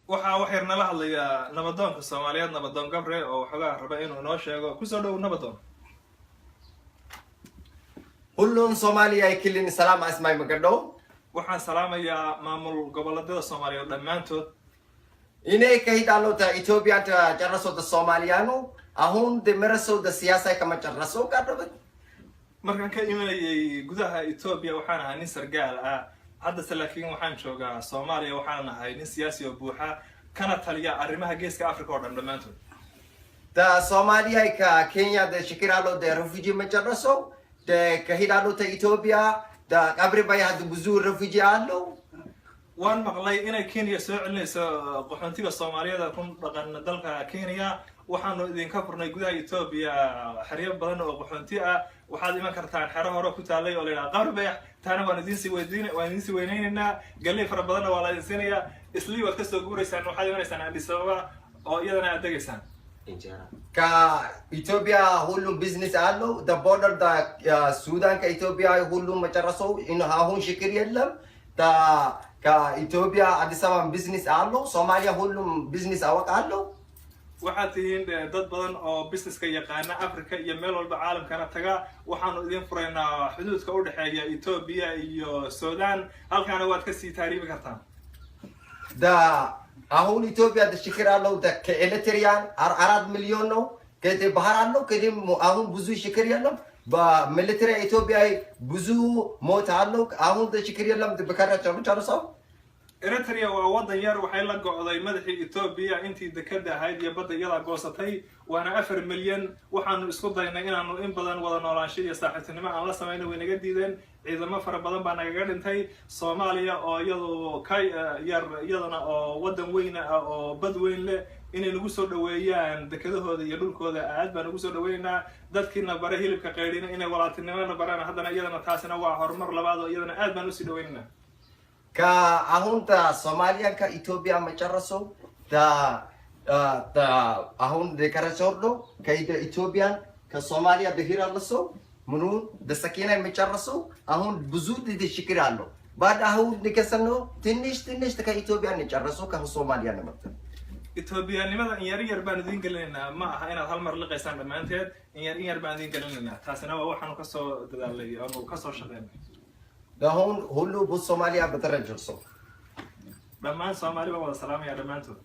waxaa wax yar nala hadlaya nabadoonka Soomaaliyeed nabadoon Gabre oo waxoogaa raba inuu noo sheego ku soo dhow nabadoon. Hullun Soomaaliya ay kilin salaam asmaay magadhow. Waxaan salaamayaa maamul goboleedyada Soomaaliyeed dhammaantood. Inay ka hidaalota Ethiopia ta jarraso da Soomaaliyaano ahun de maraso da siyaasa kama jarraso ka dhabat. Markaan ka imanayay gudaha Ethiopia waxaan ahaa nin sargaal ah. hadda laakiin waxaan joogaa Soomaaliya waxaan ahay nin siyaasi oo buuxa kana taliya arrimaha geeska Afrika oo dhammaantood. Da Soomaaliya ka Kenya da shikiralo da refugee majarraso da ka hidaalota Ethiopia da qabri bay had buzu refugee allo. waan maqlay inay Kenya soo celinayso qaxoontiga Soomaaliyeed ku dhaqan dalka Kenya waxaanu idinka furnay gudaha Ethiopia xariyo badan oo qaxoonti ah waxaad iman kartaan xero hore ku taalay oo leeyahay qarbe taana waan idin sii weydiinaynaa galay fara badan oo la idinsiinaya isli wad ka soo guuraysaan waxaad imaanaysaan Addis Ababa oo iyadana aad degaysaan ka Ethiopia hullun business allo the border da Sudan ka Ethiopia hullun majarraso in ahun shikiriyallam da ka Ethiopia Addis Ababa business allo Soomaaliya hullun business awaq allo waxaad tihiin dad badan oo businesska yaqaana Afrika iyo meel walba caalamkana taga waxaanu idin furaynaa xuduudka u dhaxeeya Ethiopia iyo Sudan halkaana waad ka sii taariibi kartaan da ahun Ethiopia da shikiralo da ka Eritrean arad milyono kete bahar allo kete ahun buzu shikiriyallam ba military Ethiopia buzu mot allo ahun da shikiriyallam da bakara charso Eritrea waa wadan yar waxay la go'day madaxii Ethiopia intii dekada ahayd iyo badda iyada goosatay waana 4 milyan waxaanu isku daynay inaanu in badan wada noolaansho iyo saaxiibtinimo aan la sameeyno way naga diideen ciidamo fara badan baa naga dhintay Soomaaliya oo iyadu ka yar iyadana oo wadan weyn ah oo bad weyn leh inay nagu soo dhaweeyaan dekadahooda iyo dhulkooda aad baan ugu soo dhaweynaa dadkiina bare hilibka qeydina inay walaaltinimada baraan haddana iyadana taasina waa horumar labaad oo iyadana aad baan u sii dhaweynaa ka ahun da Soomaaliya ka Ethiopia majarraso da ahun de karasordo ka Ethiopia ka Soomaaliya de hiralaso munun da sakina majarraso ahun buzu de shikiralo bad ahun de kasano tinish ka Ethiopia ne jarraso ka Soomaaliya namata Ethiopia nimada in yar baan idin gelinaynaa ma aha inaad hal mar liqaysaan dhamaanteed in yar baan idin gelinaynaa taasina waa waxaanu ka soo dadaalay oo ka soo shaqeynay da hullu bu Soomaaliya batarajurso dhammaan Soomaaliya wada salaamaya dhamaantood